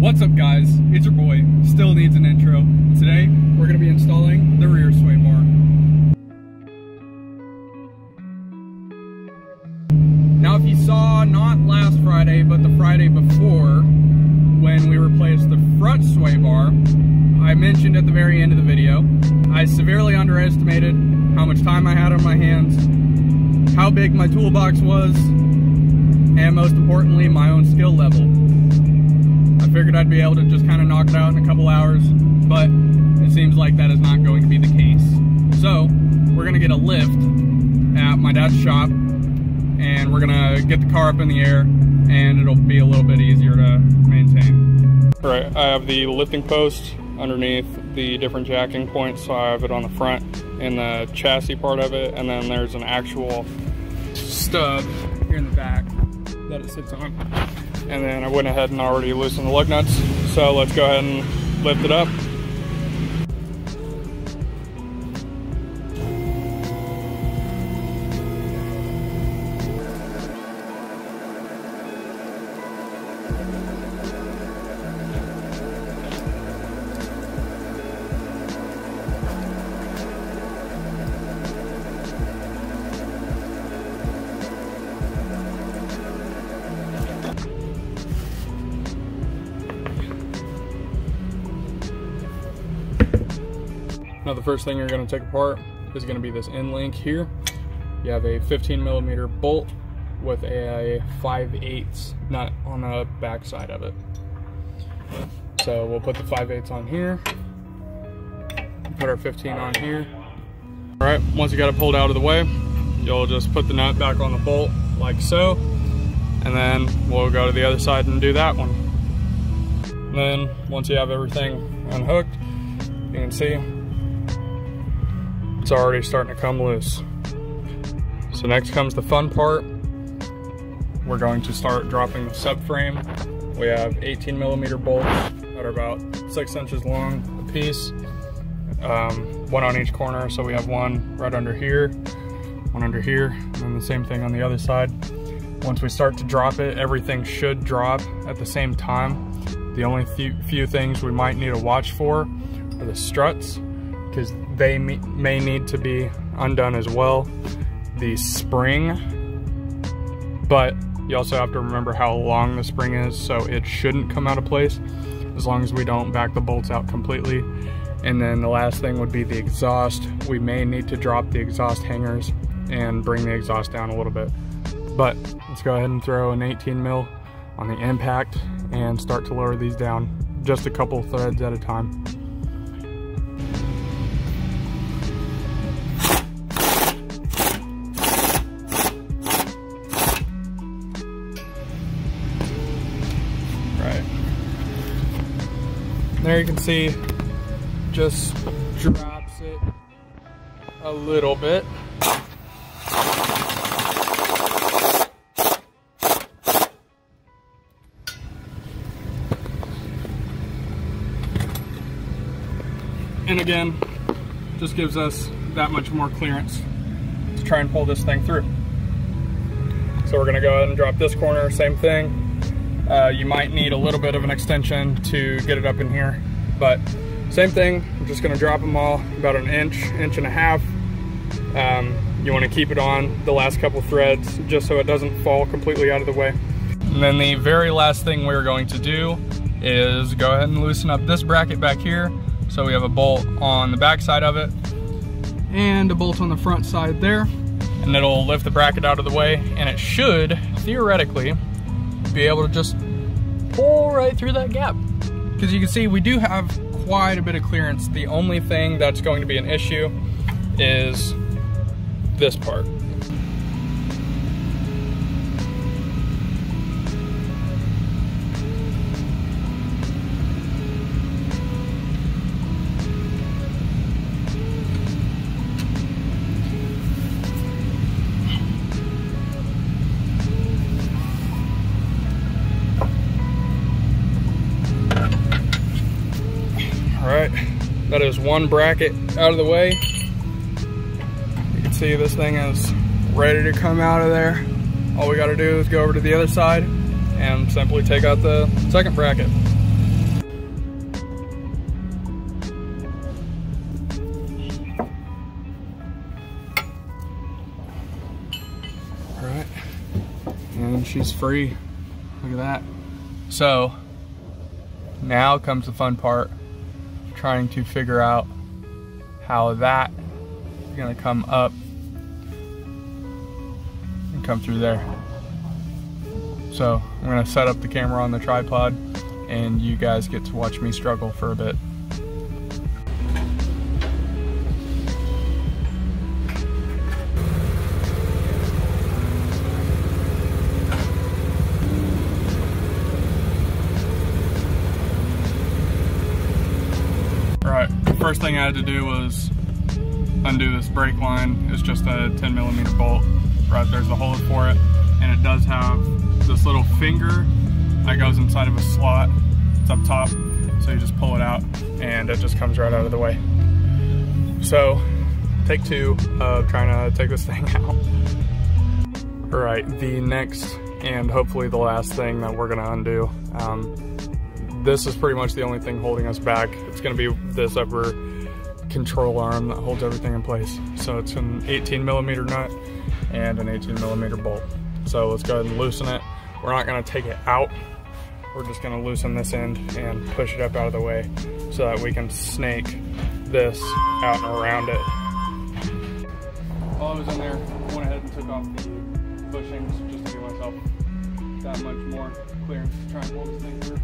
What's up guys, it's your boy, still needs an intro. Today, we're going to be installing the rear sway bar. Now if you saw, not last Friday, but the Friday before, when we replaced the front sway bar, I mentioned at the very end of the video, I severely underestimated how much time I had on my hands, how big my toolbox was, and most importantly, my own skill level. I figured I'd be able to just kind of knock it out in a couple hours, but it seems like that is not going to be the case. So, we're going to get a lift at my dad's shop, and we're going to get the car up in the air, and it'll be a little bit easier to maintain. All right, I have the lifting post underneath the different jacking points, so I have it on the front in the chassis part of it, and then there's an actual stub here in the back that it sits on. And then I went ahead and already loosened the lug nuts, so let's go ahead and lift it up. Now the first thing you're going to take apart is going to be this end link here. You have a 15mm bolt with a 5/8 nut on the back side of it. So we'll put the 5/8 on here, put our 15 on here. All right, once you got it pulled out of the way, you'll just put the nut back on the bolt like so, and then we'll go to the other side and do that one. And then once you have everything unhooked, you can see it's already starting to come loose. So next comes the fun part. We're going to start dropping the subframe. We have 18mm bolts that are about 6 inches long a piece, one on each corner. So we have one right under here, one under here, and then the same thing on the other side. Once we start to drop it, everything should drop at the same time. The only few things we might need to watch for are the struts, because they may need to be undone as well. The spring, but you also have to remember how long the spring is, so it shouldn't come out of place as long as we don't back the bolts out completely. And then the last thing would be the exhaust. We may need to drop the exhaust hangers and bring the exhaust down a little bit. But let's go ahead and throw an 18mm on the impact and start to lower these down, just a couple threads at a time. There you can see, just drops it a little bit. And again, just gives us that much more clearance to try and pull this thing through. So we're gonna go ahead and drop this corner, same thing. You might need a little bit of an extension to get it up in here, but same thing. I'm just going to drop them all about an inch and a half. You want to keep it on the last couple threads just so it doesn't fall completely out of the way. And then the very last thing we're going to do is go ahead and loosen up this bracket back here. So we have a bolt on the back side of it and a bolt on the front side there, and it'll lift the bracket out of the way, and it should theoretically be able to just pull right through that gap. Because you can see we do have quite a bit of clearance. The only thing that's going to be an issue is this part. Alright, that is one bracket out of the way. You can see this thing is ready to come out of there. All we got to do is go over to the other side and simply take out the second bracket. she's free. Look at that. So now comes the fun part, trying to figure out how that is gonna come up and come through there. So I'm gonna set up the camera on the tripod and you guys get to watch me struggle for a bit. Alright, the first thing I had to do was undo this brake line. It's just a 10mm bolt. Right there's a hole for it, and it does have this little finger that goes inside of a slot. It's up top, so you just pull it out and it just comes right out of the way. So take two of trying to take this thing out. All right, the next and hopefully the last thing that we're gonna undo. This is pretty much the only thing holding us back. It's gonna be this upper control arm that holds everything in place. So it's an 18mm nut and an 18mm bolt. So let's go ahead and loosen it. We're not gonna take it out. We're just gonna loosen this end and push it up out of the way so that we can snake this out and around it. While I was in there, I went ahead and took off the bushings just to give myself that much more clearance to try and pull this thing through.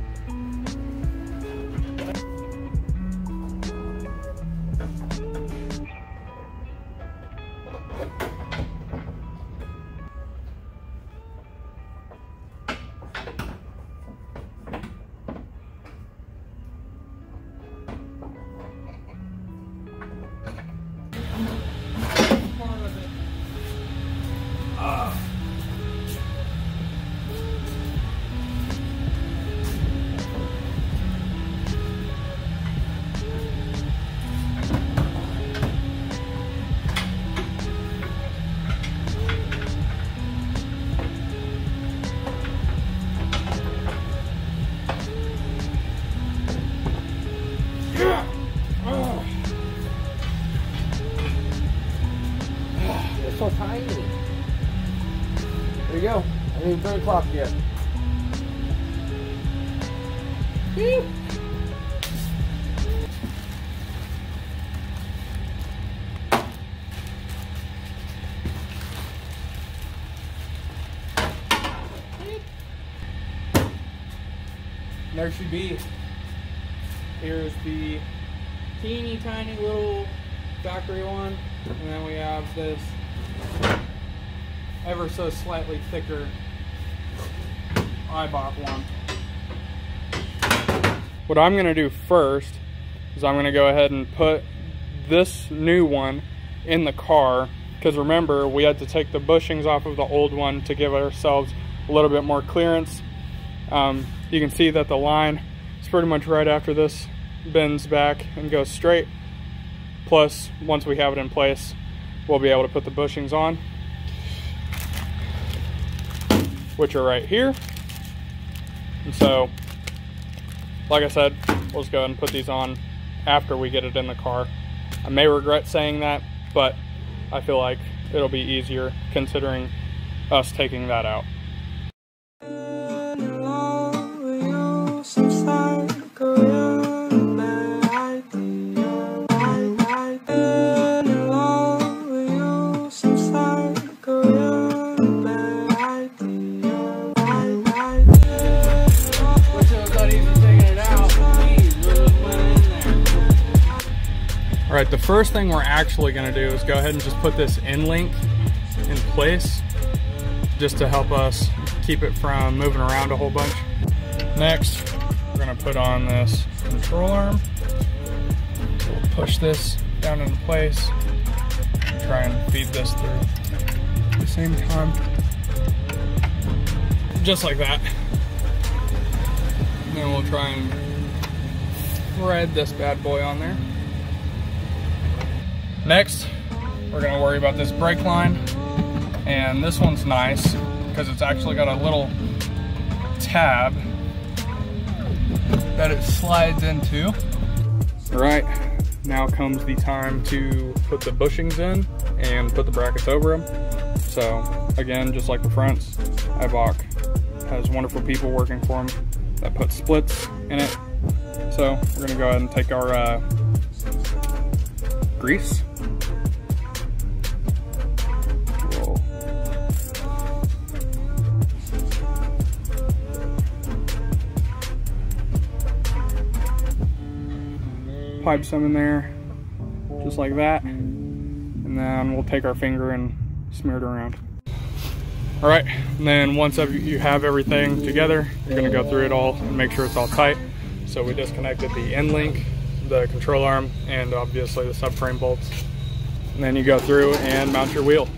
So tiny. There you go. I didn't even 3 o'clock yet. Woo. There should be. Here's the teeny tiny little factory one, and then we have this ever so slightly thicker Ibach one. What I'm gonna do first is I'm gonna go ahead and put this new one in the car, because remember, we had to take the bushings off of the old one to give ourselves a little bit more clearance. You can see that the line is pretty much right after this bends back and goes straight. Plus, once we have it in place, we'll be able to put the bushings on, which are right here. And so, like I said, we'll just go ahead and put these on after we get it in the car. I may regret saying that, but I feel like it'll be easier considering us taking that out. Alright, the first thing we're actually going to do is go ahead and just put this end link in place, just to help us keep it from moving around a whole bunch. Next, we're going to put on this control arm. We'll push this down into place and try and feed this through at the same time. Just like that. And then we'll try and thread this bad boy on there. Next, we're going to worry about this brake line, and this one's nice because it's actually got a little tab that it slides into. All right, now comes the time to put the bushings in and put the brackets over them. So again, just like the fronts, Ibach has wonderful people working for him that put splits in it. So we're gonna go ahead and take our grease. We'll pipe some in there, just like that. And then we'll take our finger and smear it around. All right, and then once you have everything together, you're gonna go through it all and make sure it's all tight. So we disconnected the end link, the control arm, and obviously the subframe bolts. And then you go through and mount your wheel.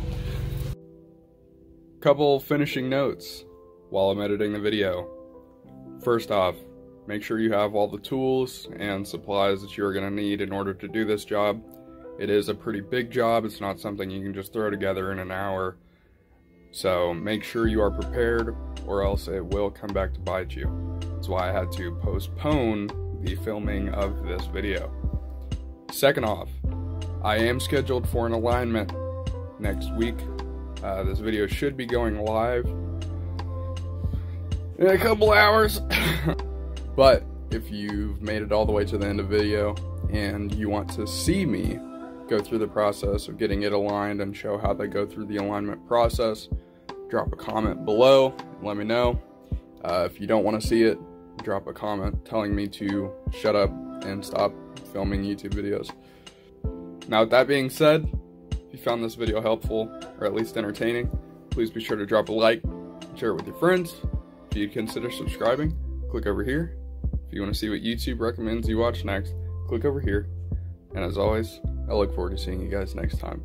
Couple finishing notes while I'm editing the video. First off, make sure you have all the tools and supplies that you're gonna need in order to do this job. It is a pretty big job. It's not something you can just throw together in an hour. So make sure you are prepared, or else it will come back to bite you. That's why I had to postpone the filming of this video. Second off, I am scheduled for an alignment next week. This video should be going live in a couple hours. But if you've made it all the way to the end of the video and you want to see me go through the process of getting it aligned and show how they go through the alignment process, drop a comment below and let me know. If you don't want to see it, drop a comment telling me to shut up and stop filming YouTube videos. Now, with that being said, if you found this video helpful or at least entertaining, please be sure to drop a like, share it with your friends. If you'd consider subscribing, click over here. If you want to see what YouTube recommends you watch next, click over here. And as always, I look forward to seeing you guys next time.